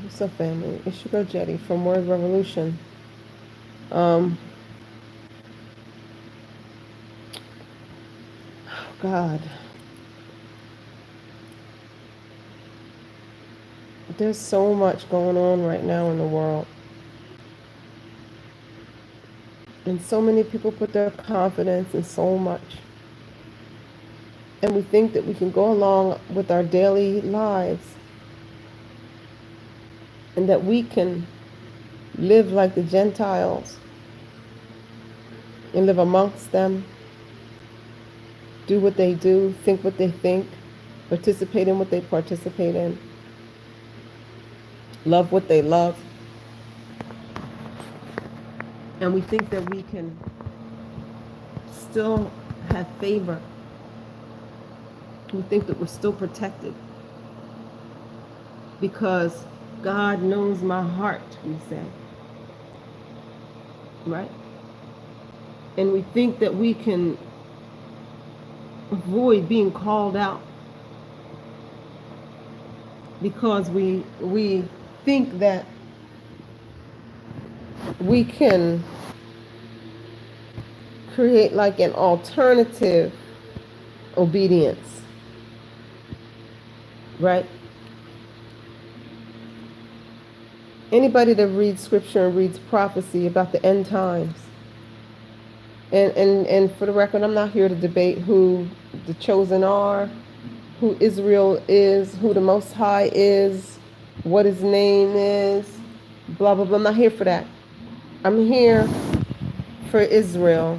What's up, family? It's your girl Jetty from Word Revolution. Um, God, there's so much going on right now in the world, and so many people put their confidence in so much, and we think that we can go along with our daily lives, and that we can live like the Gentiles and live amongst them, do what they do, think what they think, participate in what they participate in, love what they love, and we think that we can still have favor. We think that we're still protected because God knows my heart, we say, right? And we think that we can avoid being called out because we think that we can create like an alternative obedience, right? Anybody that reads scripture and reads prophecy about the end times, and for the record, I'm not here to debate who the chosen are, who Israel is, who the Most High is, what his name is, blah, blah, blah. I'm not here for that. I'm here for Israel.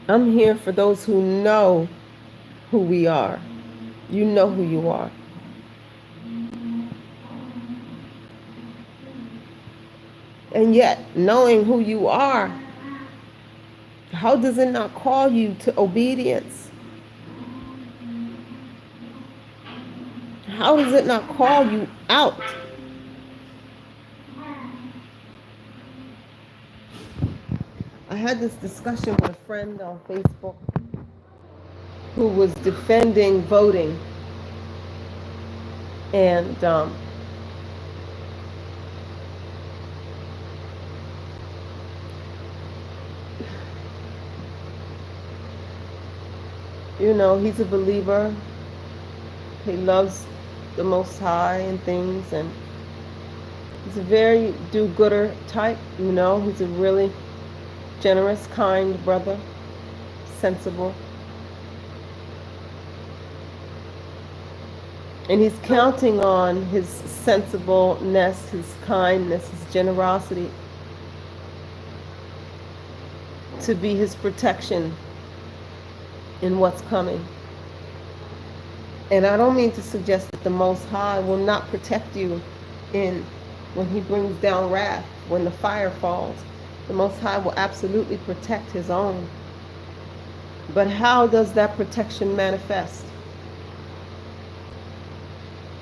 I'm here for those who know who we are. You know who you are. And yet, knowing who you are, how does it not call you to obedience? How does it not call you out? I had this discussion with a friend on Facebook who was defending voting. And you know, he's a believer. He loves the Most High and things, and he's a very do-gooder type, you know. He's a really generous, kind brother, sensible. And he's counting on his sensibleness, his kindness, his generosity to be his protection in what's coming. And I don't mean to suggest that the Most High will not protect you in when he brings down wrath, when the fire falls. The Most High will absolutely protect his own. But how does that protection manifest?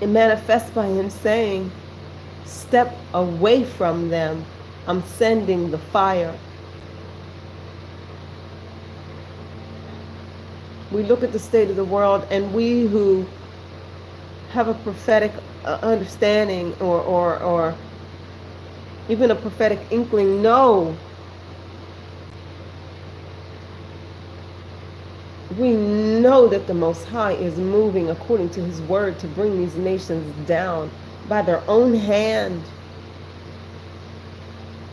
It manifests by him saying, step away from them. I'm sending the fire. We look at the state of the world, and we who have a prophetic understanding or even a prophetic inkling know, we know that the Most High is moving according to his word to bring these nations down by their own hand.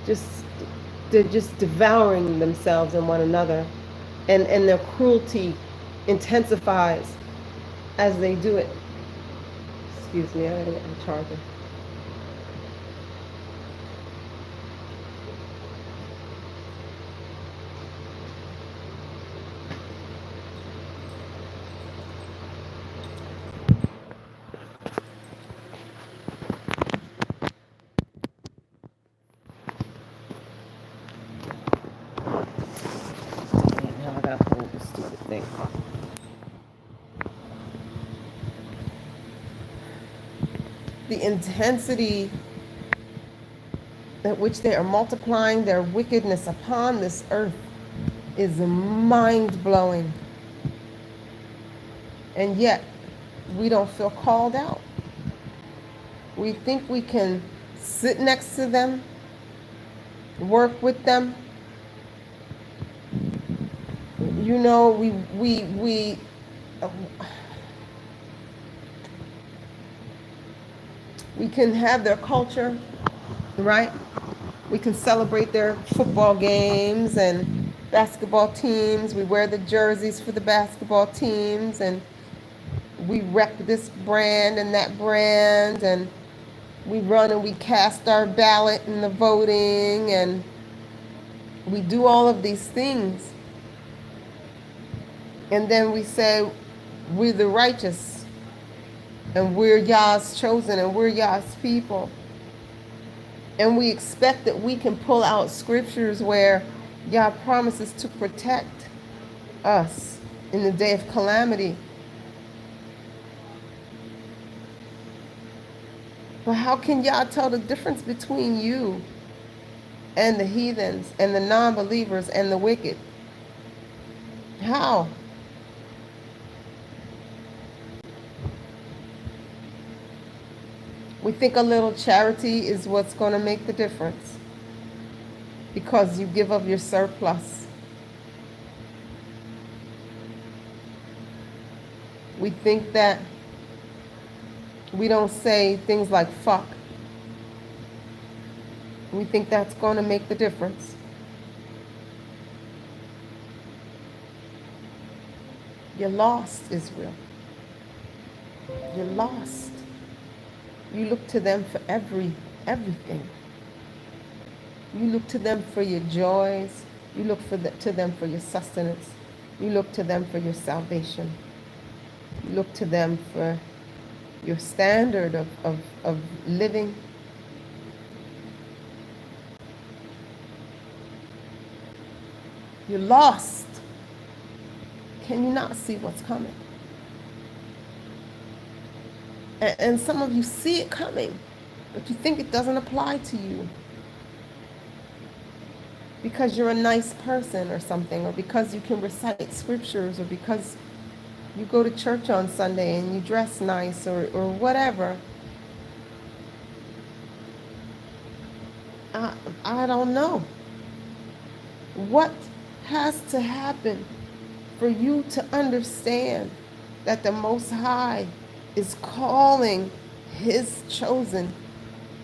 They're just devouring themselves and one another, and their cruelty intensifies as they do it. Excuse me, I gotta get my charger. And now I gotta hold this stupid thing. The intensity at which they are multiplying their wickedness upon this earth is mind-blowing. And yet, we don't feel called out. We think we can sit next to them, work with them. You know, we can have their culture, right? We can celebrate their football games and basketball teams. We wear the jerseys for the basketball teams, and we rep this brand and that brand, and we run and we cast our ballot in the voting, and we do all of these things. And then we say we're the righteous, and we're Yah's chosen, and we're Yah's people. And we expect that we can pull out scriptures where Yah promises to protect us in the day of calamity. But how can Yah tell the difference between you and the heathens and the non-believers and the wicked? How? We think a little charity is what's going to make the difference because you give of your surplus. We think that we don't say things like fuck. We think that's going to make the difference. You're lost, Israel. You're lost. You look to them for everything. You look to them for your joys. You look to them for your sustenance. You look to them for your salvation. You look to them for your standard of living. You're lost. Can you not see what's coming? And some of you see it coming, but you think it doesn't apply to you because you're a nice person or something, or because you can recite scriptures, or because you go to church on Sunday and you dress nice, or whatever. I don't know. What has to happen for you to understand that the Most High is calling His chosen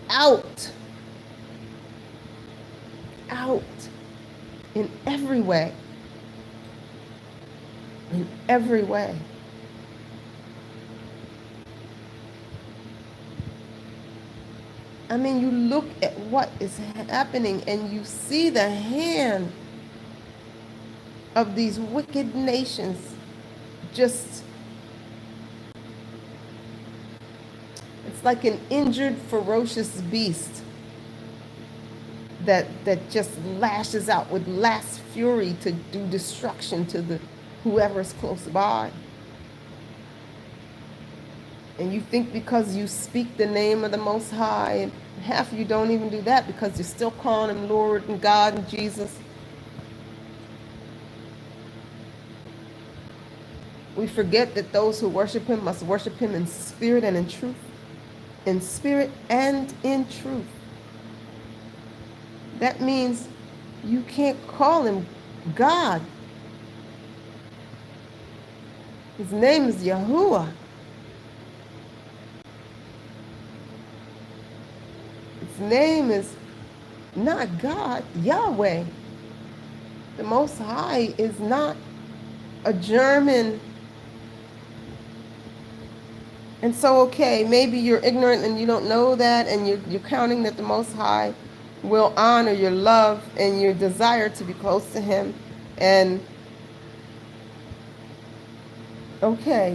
out in every way, in every way. I mean, you look at what is happening and you see the hand of these wicked nations just, it's like an injured, ferocious beast that just lashes out with last fury to do destruction to the whoever's close by. And you think because you speak the name of the Most High, and half of you don't even do that because you're still calling Him Lord and God and Jesus. We forget that those who worship Him must worship Him in spirit and in truth. In spirit and in truth. That means you can't call Him God. His name is Yahuwah. His name is not God, Yahweh. The Most High is not a German. And so, okay, maybe you're ignorant and you don't know that, and you're counting that the Most High will honor your love and your desire to be close to Him. And okay,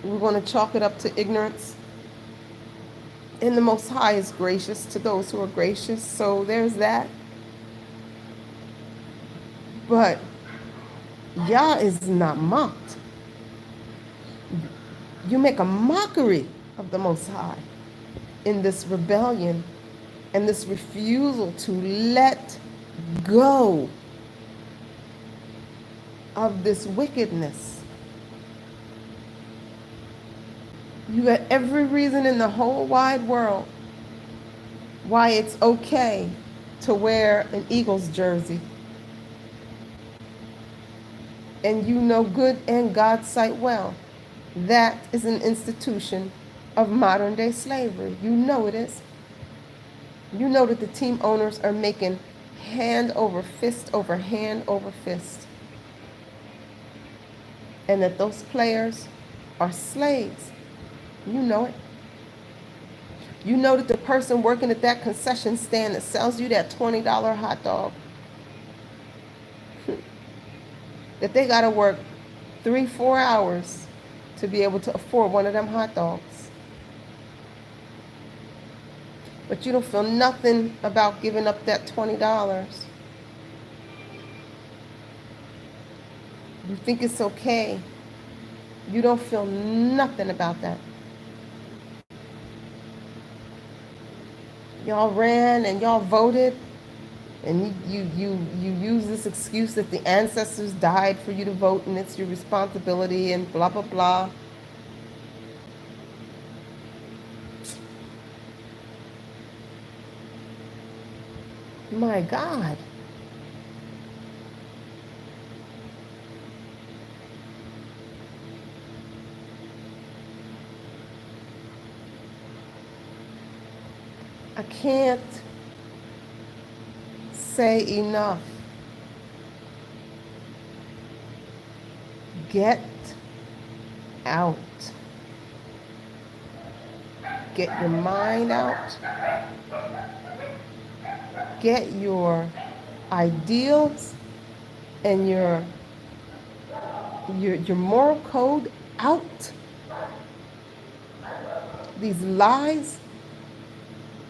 we're going to chalk it up to ignorance. And the Most High is gracious to those who are gracious, so there's that. But Yah is not mocked. You make a mockery of the Most High in this rebellion and this refusal to let go of this wickedness. You got every reason in the whole wide world why it's okay to wear an Eagles jersey. And you know good and God's sight well, that is an institution of modern day slavery. You know it is. You know that the team owners are making hand over fist over hand over fist. And that those players are slaves. You know it. You know that the person working at that concession stand that sells you that $20 hot dog, that they got to work 3-4 hours to be able to afford one of them hot dogs. But you don't feel nothing about giving up that $20. You think it's okay. You don't feel nothing about that. Y'all ran and y'all voted, and you use this excuse that the ancestors died for you to vote and it's your responsibility and blah, blah, blah. My God. I can't say enough. Get out. Get your mind out. Get your ideals and your moral code out. These lies.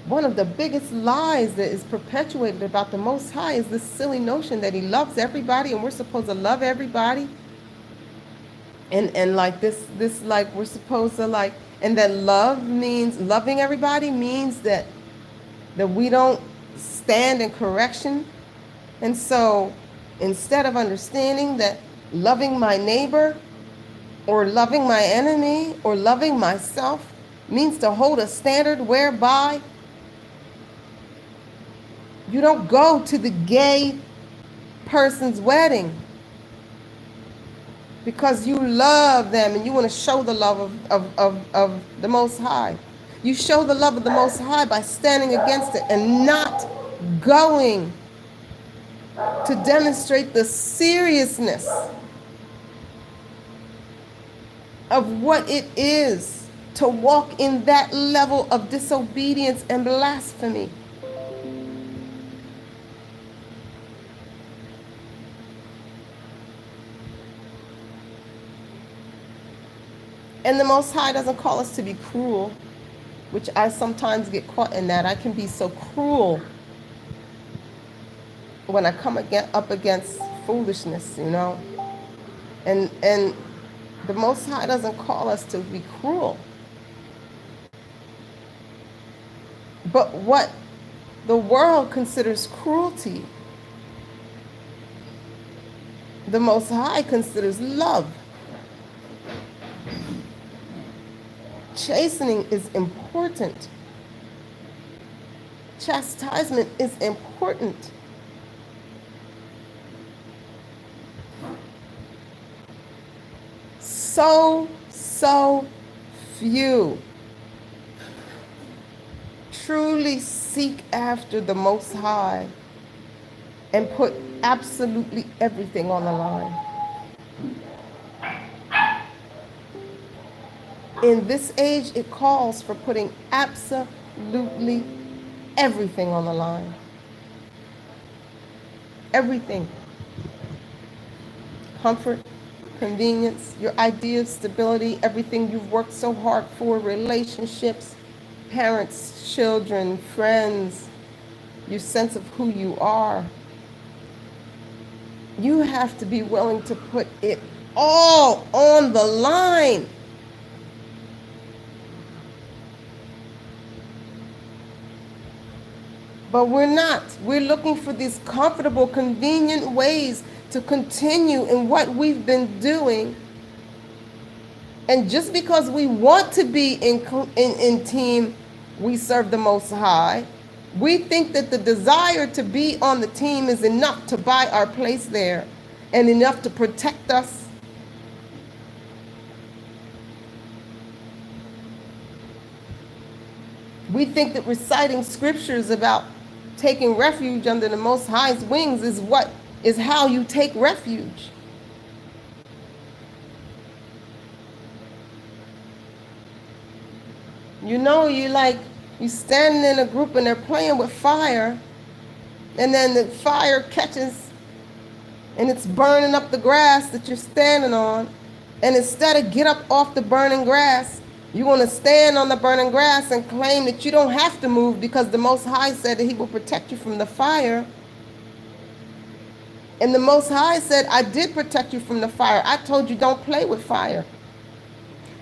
One of the biggest lies that is perpetuated about the Most High is this silly notion that he loves everybody and we're supposed to love everybody. And like this like we're supposed to like, and that loving everybody means that we don't stand in correction. And so instead of understanding that loving my neighbor or loving my enemy or loving myself means to hold a standard whereby you don't go to the gay person's wedding because you love them and you want to show the love of the Most High. You show the love of the Most High by standing against it and not going to demonstrate the seriousness of what it is to walk in that level of disobedience and blasphemy. And the Most High doesn't call us to be cruel, which I sometimes get caught in that. I can be so cruel when I come up against foolishness, you know. And the Most High doesn't call us to be cruel. But what the world considers cruelty, the Most High considers love. Chastening is important. Chastisement is important. So few truly seek after the Most High and put absolutely everything on the line. In this age, it calls for putting absolutely everything on the line. Everything. Comfort, convenience, your idea of stability, everything you've worked so hard for, relationships, parents, children, friends, your sense of who you are. You have to be willing to put it all on the line. But we're not. We're looking for these comfortable, convenient ways to continue in what we've been doing And just because we want to be in team, we serve the Most High, we think that the desire to be on the team is enough to buy our place there and enough to protect us. We think that reciting scriptures about taking refuge under the Most High's wings is how you take refuge. You know, you standing in a group and they're playing with fire, and then the fire catches and it's burning up the grass that you're standing on. And instead of get up off the burning grass, you want to stand on the burning grass and claim that you don't have to move because the Most High said that He will protect you from the fire. And the Most High said, I did protect you from the fire. I told you don't play with fire.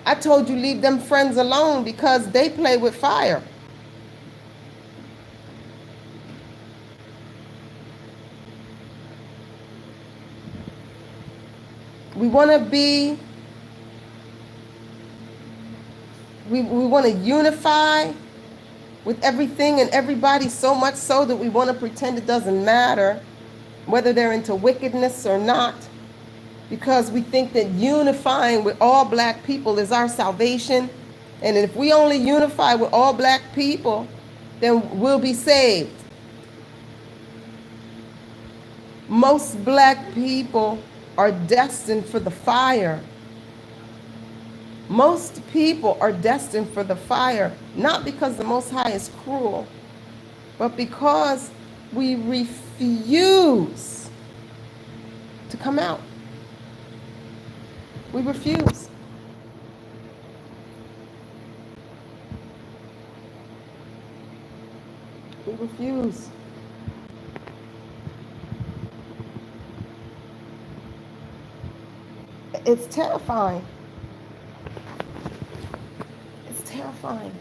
I told you leave them friends alone because they play with fire. We want to be, we want to unify with everything and everybody so much so that we want to pretend it doesn't matter whether they're into wickedness or not, because we think that unifying with all black people is our salvation. And if we only unify with all black people, then we'll be saved. Most black people are destined for the fire. Most people are destined for the fire, not because the Most High is cruel, but because we refuse to come out. We refuse. We refuse. It's terrifying. It's terrifying.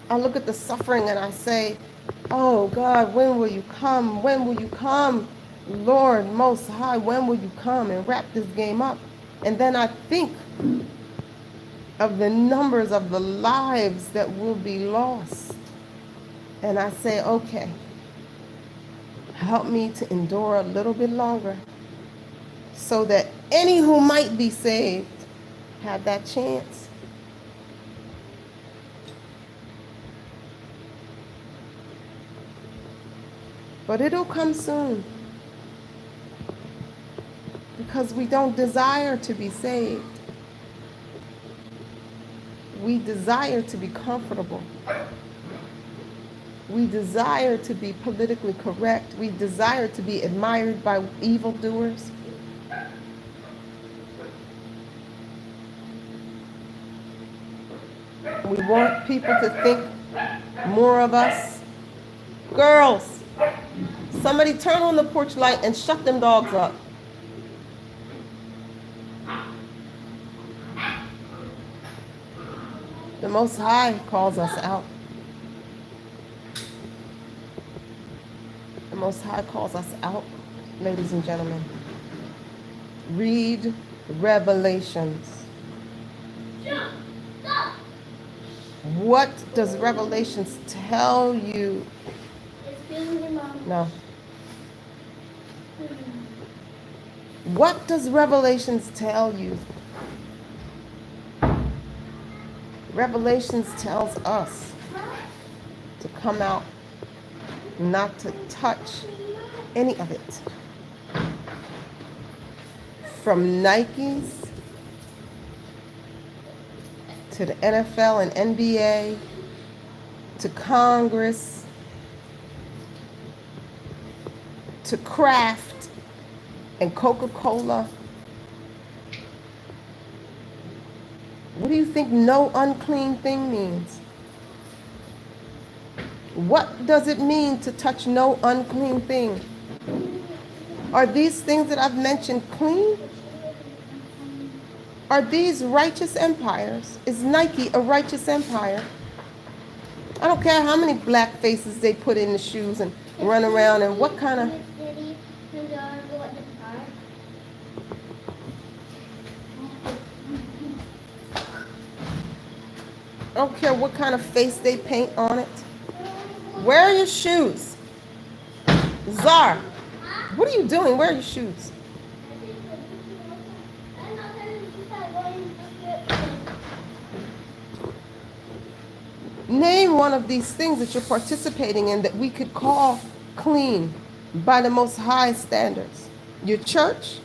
I look at the suffering and I say, oh God, when will you come? When will you come? Lord Most High, when will you come and wrap this game up? And then I think of the numbers of the lives that will be lost. And I say, okay, help me to endure a little bit longer so that any who might be saved have that chance. But it'll come soon, because we don't desire to be saved. We desire to be comfortable. We desire to be politically correct. We desire to be admired by evildoers. We want people to think more of us. Girls, somebody turn on the porch light and shut them dogs up. The Most High calls us out. The Most High calls us out, ladies and gentlemen. Read Revelations. What does Revelations tell you? No. What does Revelations tell you? Revelations tells us to come out, not to touch any of it. From Nikes to the NFL and NBA to Congress to Kraft and Coca-Cola. What do you think no unclean thing means? What does it mean to touch no unclean thing? Are these things that I've mentioned clean? Are these righteous empires? Is Nike a righteous empire? I don't care how many black faces they put in the shoes and run around and what kind of... I don't care what kind of face they paint on it. Where are your shoes? Zar, what are you doing? Where are your shoes? Name one of these things that you're participating in that we could call clean by the most high standards. Your church,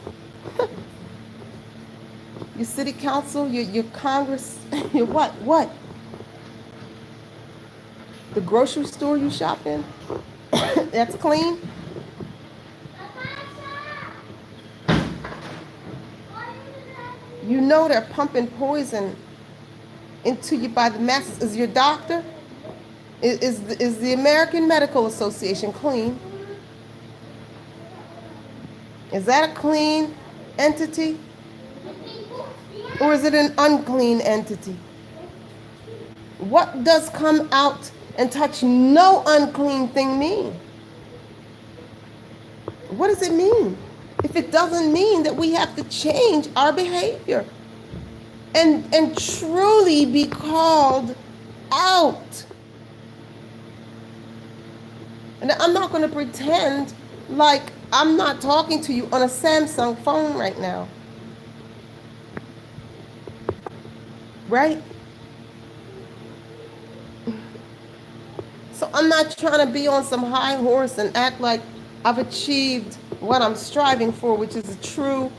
your city council, your Congress, your what? What? The grocery store you shop in? That's clean? You know they're pumping poison into you by the masses. Is your doctor? Is the American Medical Association clean? Is that a clean entity? Or is it an unclean entity? What does come out and touch no unclean thing mean? What does it mean? If it doesn't mean that we have to change our behavior and truly be called out. And I'm not going to pretend like I'm not talking to you on a Samsung phone right now. Right? So I'm not trying to be on some high horse and act like I've achieved what I'm striving for, which is a true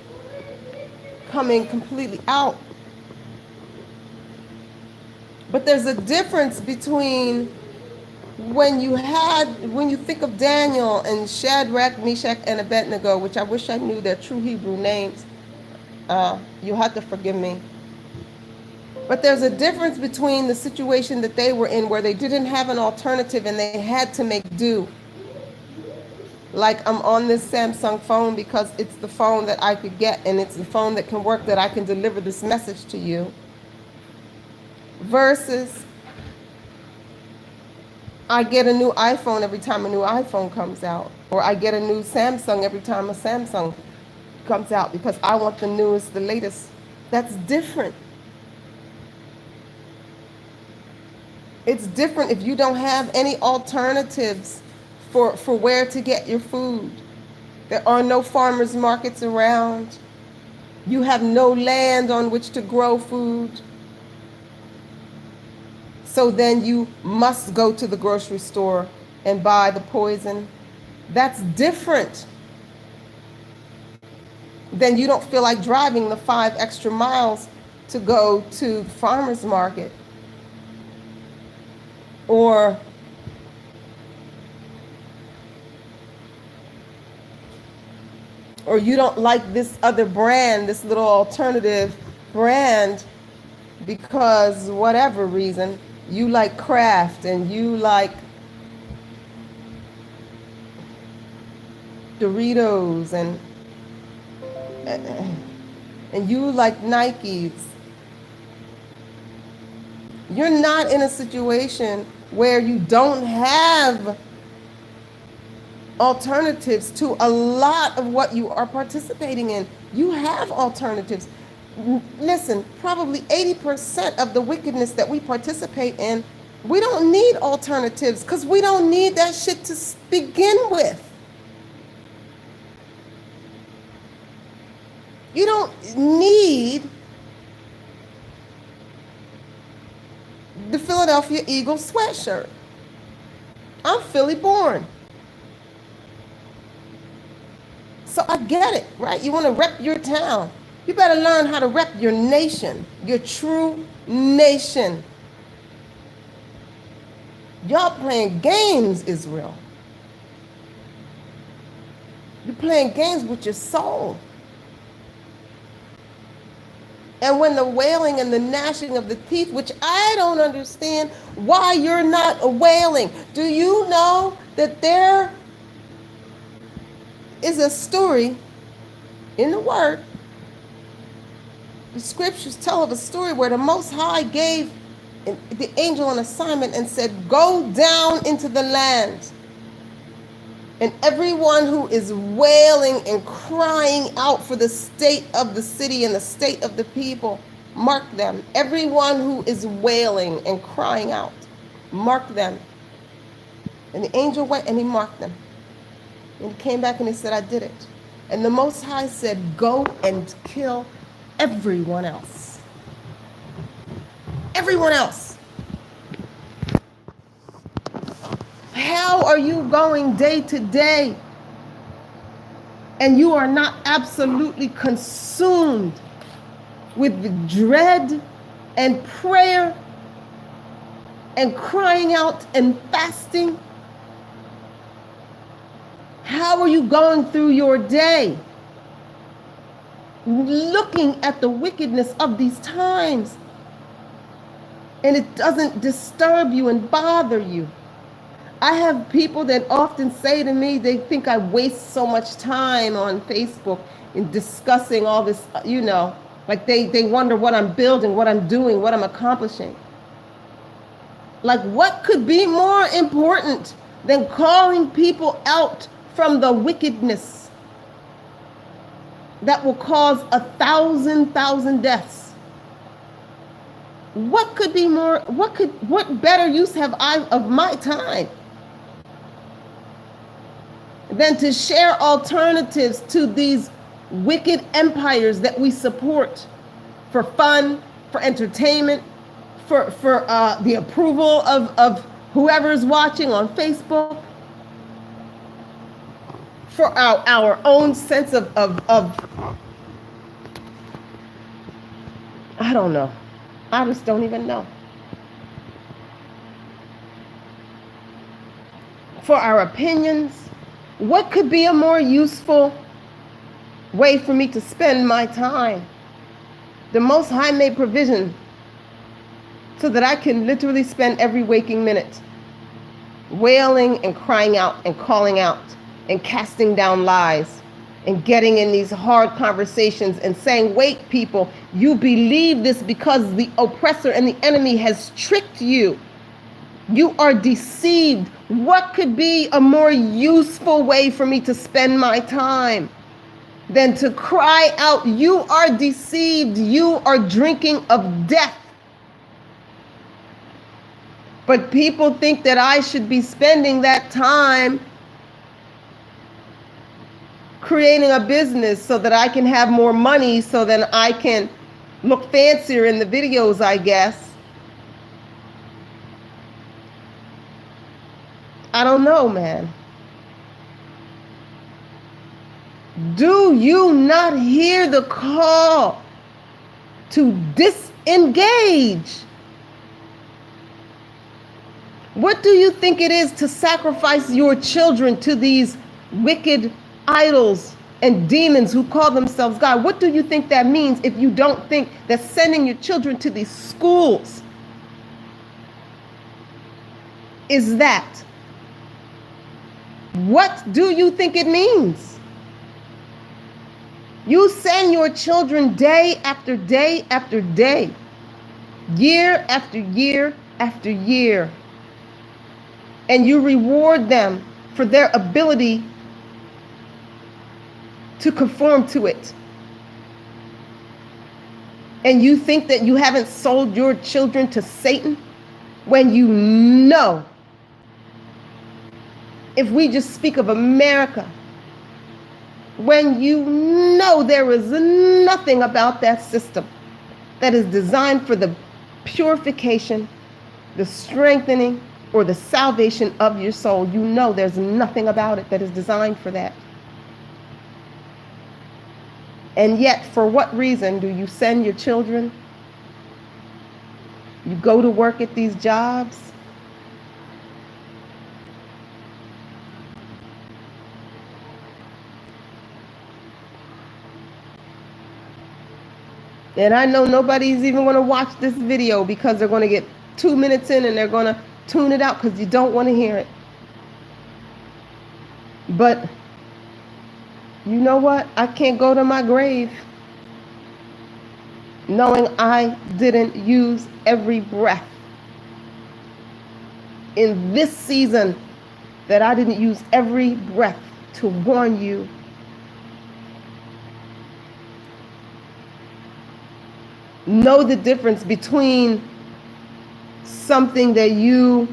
coming completely out. But there's a difference between when you think of Daniel and Shadrach, Meshach, and Abednego, which I wish I knew their true Hebrew names. You have to forgive me. But there's a difference between the situation that they were in where they didn't have an alternative and they had to make do. Like, I'm on this Samsung phone because it's the phone that I could get and it's the phone that can work, that I can deliver this message to you. Versus I get a new iPhone every time a new iPhone comes out, or I get a new Samsung every time a Samsung comes out because I want the newest, the latest. That's different. It's different if you don't have any alternatives for where to get your food. There are no farmers markets around. You have no land on which to grow food. So then you must go to the grocery store and buy the poison. That's different than you don't feel like driving the 5 extra miles to go to the farmer's market. Or you don't like this other brand, this little alternative brand, because whatever reason, you like Kraft and you like Doritos and you like Nikes. You're not in a situation where you don't have alternatives to a lot of what you are participating in. You have alternatives. Listen, probably 80% of the wickedness that we participate in, we don't need alternatives because we don't need that shit to begin with. You don't need the Philadelphia Eagles sweatshirt. I'm Philly born. So I get it, right? You want to rep your town. You better learn how to rep your nation, your true nation. Y'all playing games, Israel. You're playing games with your soul. And when the wailing and the gnashing of the teeth, which I don't understand why you're not wailing. Do you know that there is a story in the Word? The scriptures tell of a story where the Most High gave the angel an assignment and said, go down into the land. And everyone who is wailing and crying out for the state of the city and the state of the people, Mark them. Everyone who is wailing and crying out, mark them. And the angel went and he marked them. And he came back and he said, I did it. And the Most High said, go and kill everyone else. Everyone else. How are you going day to day and you are not absolutely consumed with dread and prayer and crying out and fasting? How are you going through your day looking at the wickedness of these times and it doesn't disturb you and bother you? I have people that often say to me, they think I waste so much time on Facebook in discussing all this, like they wonder what I'm building, what I'm doing, what I'm accomplishing. Like, what could be more important than calling people out from the wickedness that will cause 1,000 deaths? What could be more, what better use have I of my time than to share alternatives to these wicked empires that we support for fun, for entertainment, for the approval of whoever's watching on Facebook, for our own sense of I don't know. I just don't even know. For our opinions. What could be a more useful way for me to spend my time? The Most High made provision so that I can literally spend every waking minute wailing and crying out and calling out and casting down lies and getting in these hard conversations and saying, wait, people, you believe this because the oppressor and the enemy has tricked you. You are deceived. What could be a more useful way for me to spend my time than to cry out, you are deceived, you are drinking of death? But people think that I should be spending that time creating a business so that I can have more money, so that I can look fancier in the videos, I guess. I don't know, man. Do you not hear the call to disengage? What do you think it is to sacrifice your children to these wicked idols and demons who call themselves God? What do you think that means if you don't think that sending your children to these schools is that? What do you think it means? You send your children day after day after day, year after year after year, and you reward them for their ability to conform to it. And you think that you haven't sold your children to Satan when you know, if we just speak of America, when you know there is nothing about that system that is designed for the purification, the strengthening, or the salvation of your soul, you know there's nothing about it that is designed for that. And yet, for what reason do you send your children? You go to work at these jobs. And I know nobody's even going to watch this video because they're going to get 2 minutes in and they're going to tune it out because you don't want to hear it. But you know what? I can't go to my grave knowing I didn't use every breath in this season, that I didn't use every breath to warn you. Know the difference between something that you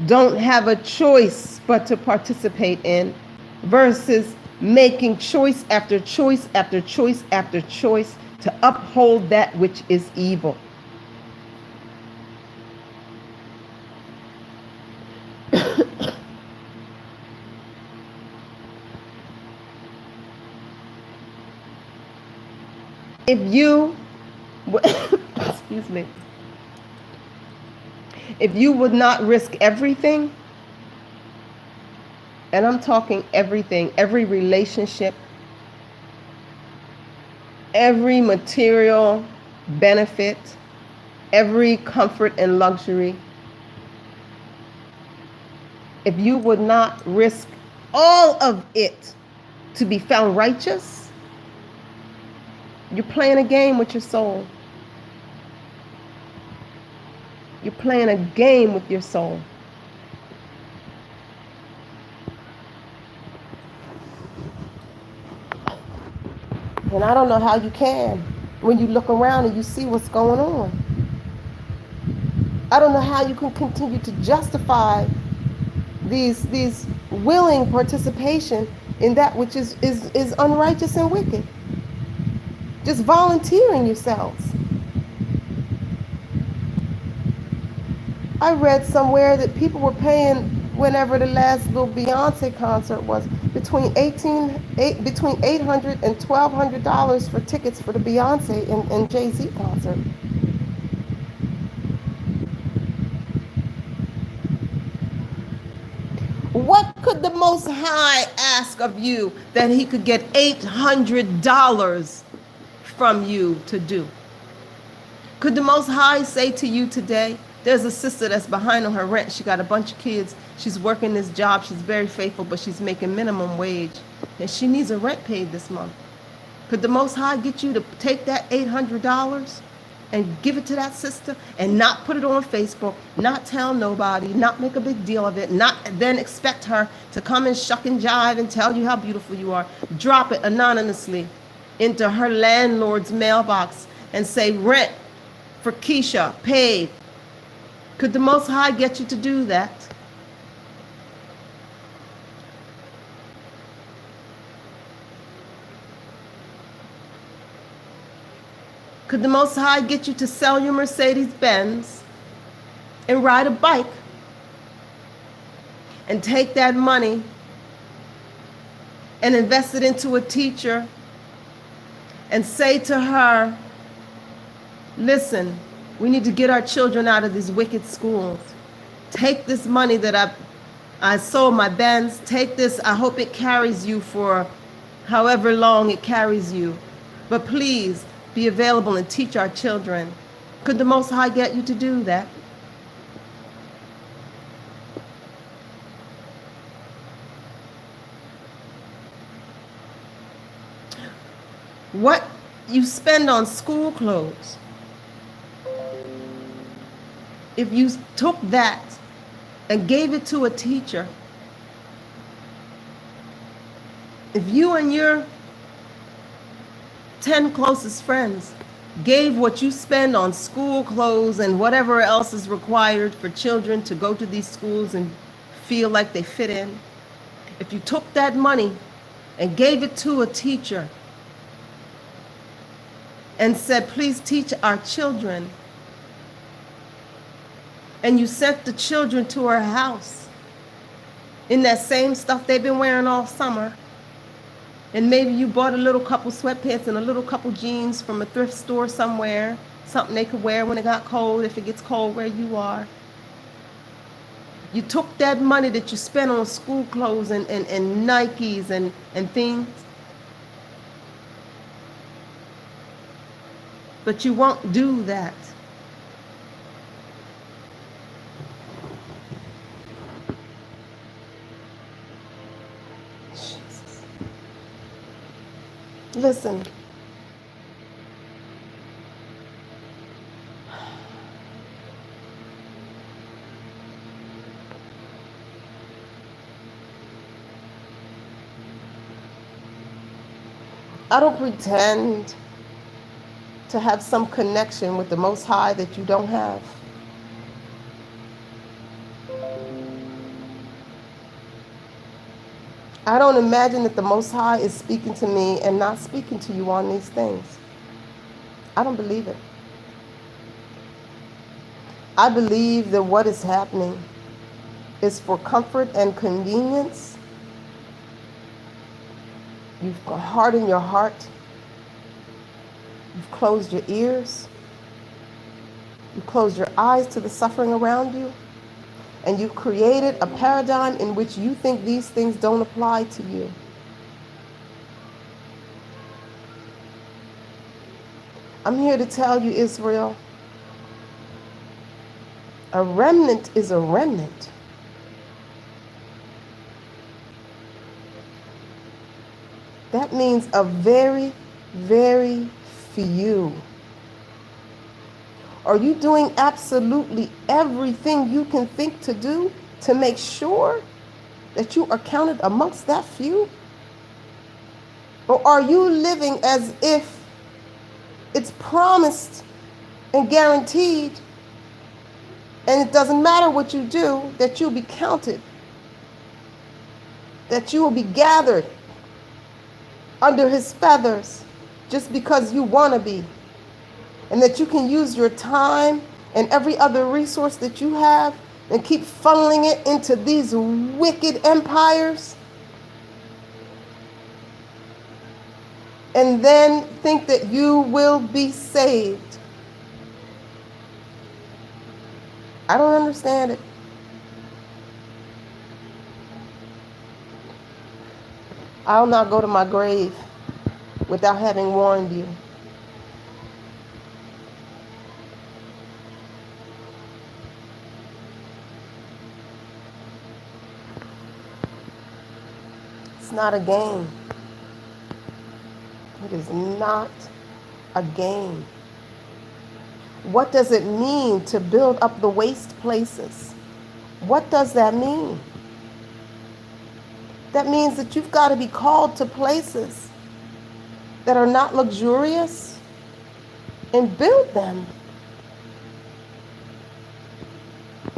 don't have a choice but to participate in versus making choice after choice after choice after choice to uphold that which is evil. If you, excuse me, if you would not risk everything, and I'm talking everything, every relationship, every material benefit, every comfort and luxury, if you would not risk all of it to be found righteous, you're playing a game with your soul. You're playing a game with your soul. And I don't know how you can when you look around and you see what's going on. I don't know how you can continue to justify these willing participation in that which is unrighteous and wicked. Just volunteering yourselves. I read somewhere that people were paying, whenever the last little Beyonce concert was, between $800 and $1,200 for tickets for the Beyonce and Jay-Z concert. What could the Most High ask of you that he could get $800 from you to do? Could the Most High say to you today, there's a sister that's behind on her rent. She got a bunch of kids. She's working this job. She's very faithful, but she's making minimum wage. And she needs her rent paid this month. Could the Most High get you to take that $800 and give it to that sister and not put it on Facebook, not tell nobody, not make a big deal of it, not then expect her to come and shuck and jive and tell you how beautiful you are? Drop it anonymously into her landlord's mailbox and say, rent for Keisha, paid. Could the Most High get you to do that? Could the Most High get you to sell your Mercedes-Benz and ride a bike and take that money and invest it into a teacher and say to her, listen, we need to get our children out of these wicked schools. Take this money that I sold my Benz. Take this. I hope it carries you for however long it carries you. But please be available and teach our children. Could the Most High get you to do that? What you spend on school clothes, if you took that and gave it to a teacher, if you and your 10 closest friends gave what you spend on school clothes and whatever else is required for children to go to these schools and feel like they fit in, if you took that money and gave it to a teacher and said, please teach our children, and you sent the children to her house in that same stuff they've been wearing all summer, and maybe you bought a little couple sweatpants and a little couple jeans from a thrift store somewhere, something they could wear when it got cold, if it gets cold where you are. You took that money that you spent on school clothes and Nikes and things, but you won't do that. Jesus. Listen. I don't pretend to have some connection with the Most High that you don't have? I don't imagine that the Most High is speaking to me and not speaking to you on these things. I don't believe it. I believe that what is happening is for comfort and convenience. You've hardened your heart. You've closed your ears. You've closed your eyes to the suffering around you. And you've created a paradigm in which you think these things don't apply to you. I'm here to tell you, Israel, a remnant is a remnant. That means a very, very few. Are you doing absolutely everything you can think to do to make sure that you are counted amongst that few? Or are you living as if it's promised and guaranteed, and it doesn't matter what you do, that you'll be counted, that you will be gathered under his feathers just because you want to be, and that you can use your time and every other resource that you have and keep funneling it into these wicked empires, and then think that you will be saved? I don't understand it. I'll not go to my grave without having warned you. It's not a game. It is not a game. What does it mean to build up the waste places? What does that mean? That means that you've got to be called to places that are not luxurious and build them.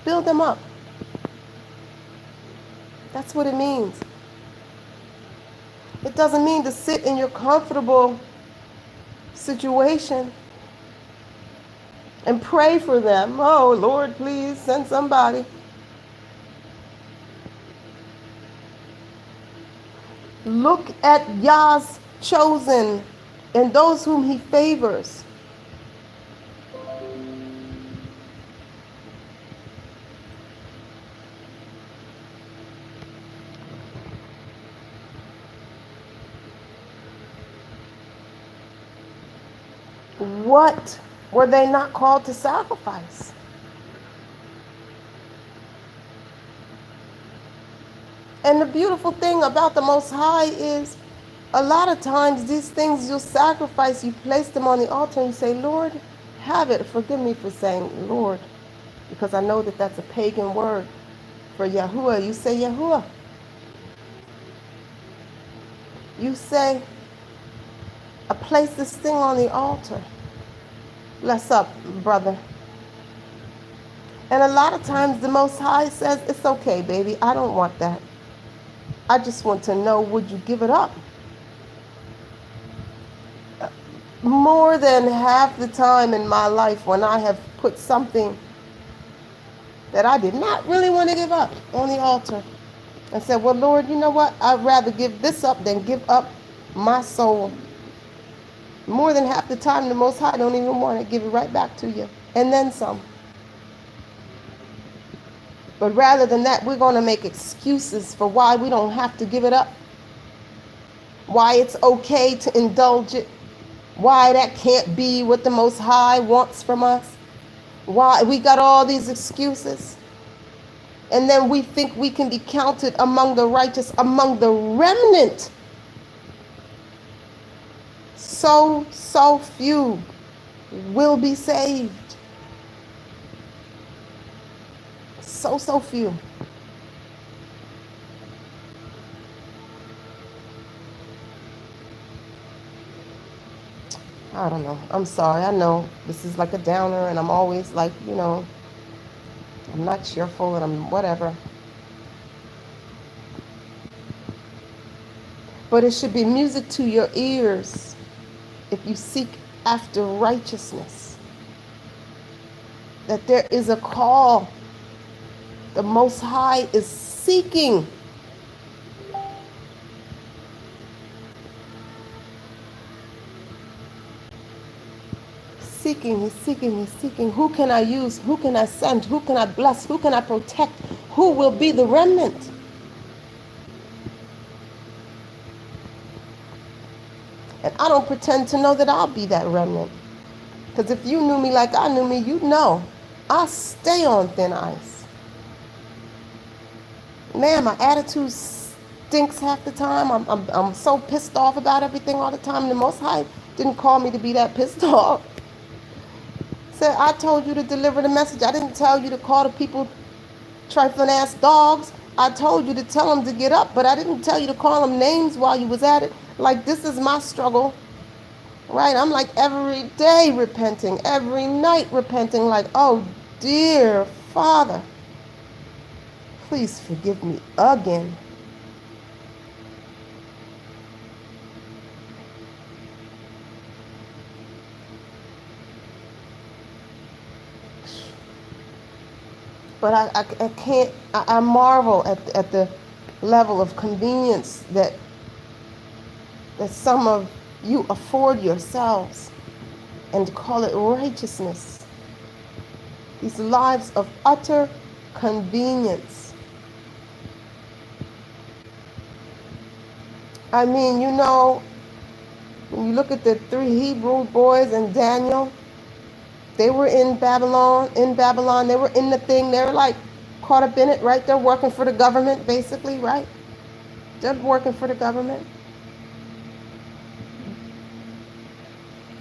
Build them up. That's what it means. It doesn't mean to sit in your comfortable situation and pray for them. Oh, Lord, please send somebody. Look at Yah's chosen and those whom he favors. What were they not called to sacrifice? And the beautiful thing about the Most High is a lot of times these things you'll sacrifice, you place them on the altar and you say, Lord, have it. Forgive me for saying Lord, because I know that that's a pagan word for Yahuwah. You say Yahuwah. You say, I place this thing on the altar. Bless up, brother. And a lot of times the Most High says, it's okay, baby. I don't want that. I just want to know, would you give it up? More than half the time in my life when I have put something that I did not really want to give up on the altar and said, well, Lord, you know what? I'd rather give this up than give up my soul. More than half the time, the Most High don't even want to give it right back to you. And then some. But rather than that, we're going to make excuses for why we don't have to give it up. Why it's okay to indulge it. Why that can't be what the Most High wants from us. Why we got all these excuses. And then we think we can be counted among the righteous, among the remnant. So few will be saved. So few. I don't know. I'm sorry. I know this is like a downer, and I'm always like, I'm not cheerful and I'm whatever. But it should be music to your ears if you seek after righteousness. That there is a call. The Most High is seeking. He's seeking. Who can I use? Who can I send? Who can I bless? Who can I protect? Who will be the remnant? And I don't pretend to know that I'll be that remnant. Because if you knew me like I knew me, you'd know I stay on thin ice. Man, my attitude stinks half the time. I'm so pissed off about everything all the time. The Most High didn't call me to be that pissed off. Said, I told you to deliver the message. I didn't tell you to call the people trifling ass dogs. I told you to tell them to get up, but I didn't tell you to call them names while you was at it. Like, this is my struggle, right? I'm like every day repenting, every night repenting, like, oh dear Father, please forgive me again. But I can't, I marvel at the level of convenience that some of you afford yourselves and call it righteousness. These lives of utter convenience. I mean, when you look at the 3 Hebrew boys and Daniel, they were in Babylon, they were in the thing, they were like caught up in it, right? They're working for the government, basically, right? They're working for the government.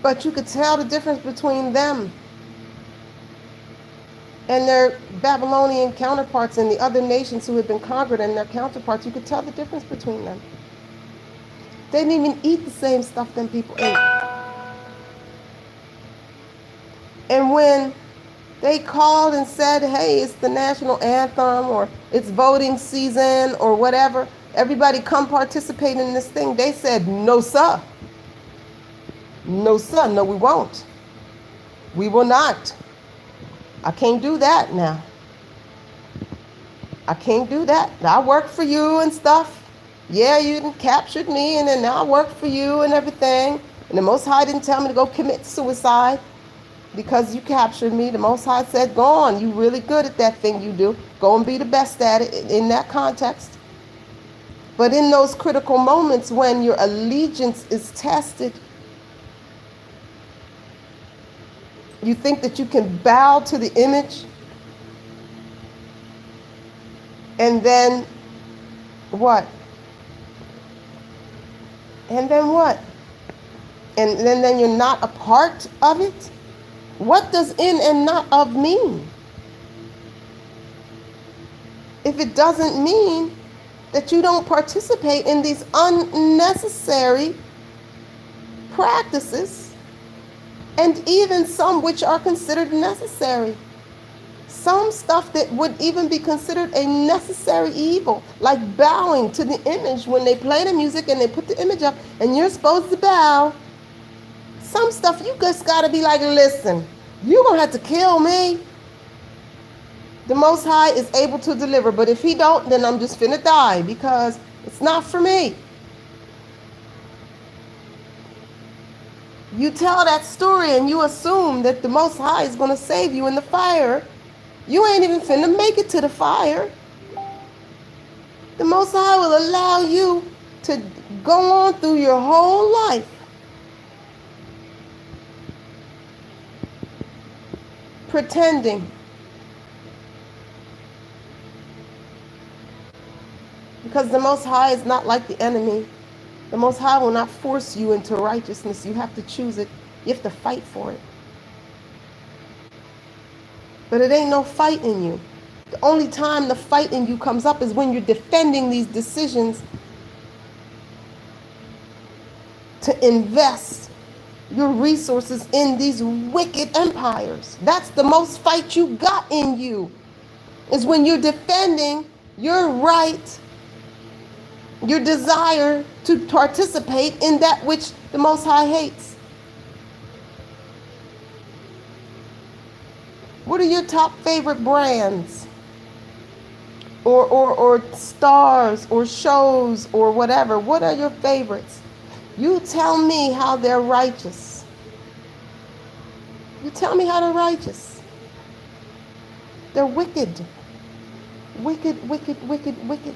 But you could tell the difference between them and their Babylonian counterparts and the other nations who had been conquered and their counterparts. You could tell the difference between them. They didn't even eat the same stuff them people ate. And when they called and said, hey, it's the national anthem or it's voting season or whatever, everybody come participate in this thing, they said, no, sir. No, sir. No, we won't. We will not. I can't do that now. I can't do that. I work for you and stuff. Yeah, you captured me and then now I work for you and everything. And the Most High didn't tell me to go commit suicide because you captured me. The Most High said, go on. You're really good at that thing you do. Go and be the best at it in that context. But in those critical moments when your allegiance is tested, you think that you can bow to the image, and then what? And then what? And then you're not a part of it? What does in and not of mean? If it doesn't mean that you don't participate in these unnecessary practices, and even some which are considered necessary. Some stuff that would even be considered a necessary evil, like bowing to the image when they play the music and they put the image up and you're supposed to bow. Some stuff you just gotta be like, listen, you're gonna have to kill me. The Most High is able to deliver, but if he don't, then I'm just finna die because it's not for me. You tell that story and you assume that the Most High is going to save you in the fire. You ain't even finna make it to the fire. The Most High will allow you to go on through your whole life pretending. Because the Most High is not like the enemy. The Most High will not force you into righteousness. You have to choose it. You have to fight for it. But it ain't no fight in you. The only time the fight in you comes up is when you're defending these decisions to invest your resources in these wicked empires. That's the most fight you got in you, is when you're defending your right, your desire to participate in that which the Most High hates. What are your top favorite brands? Or stars or shows or whatever? What are your favorites? You tell me how they're righteous. You tell me how they're righteous. They're wicked. Wicked, wicked, wicked, wicked.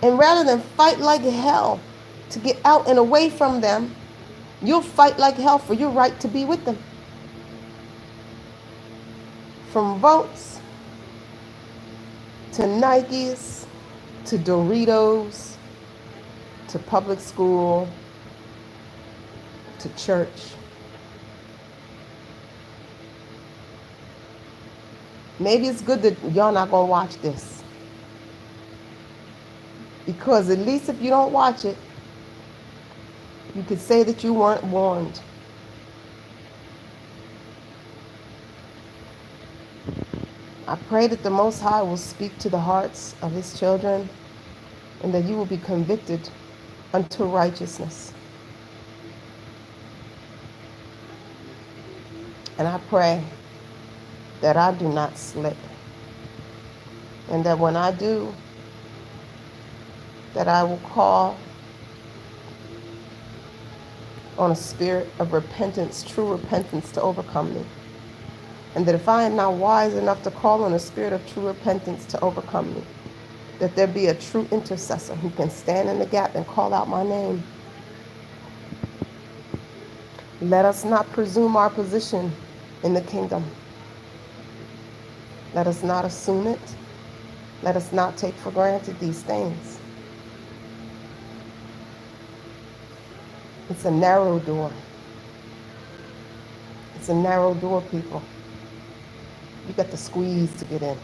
And rather than fight like hell to get out and away from them, you'll fight like hell for your right to be with them. From votes to Nikes to Doritos to public school to church. Maybe it's good that y'all not gonna watch this, because at least if you don't watch it, you could say that you weren't warned. I pray that the Most High will speak to the hearts of His children, and that you will be convicted unto righteousness. And I pray that I do not slip, and that when I do, that I will call on a spirit of repentance, true repentance, to overcome me. And that if I am not wise enough to call on a spirit of true repentance to overcome me, that there be a true intercessor who can stand in the gap and call out my name. Let us not presume our position in the kingdom. Let us not assume it. Let us not take for granted these things. It's a narrow door. It's a narrow door, people. You got to squeeze to get in.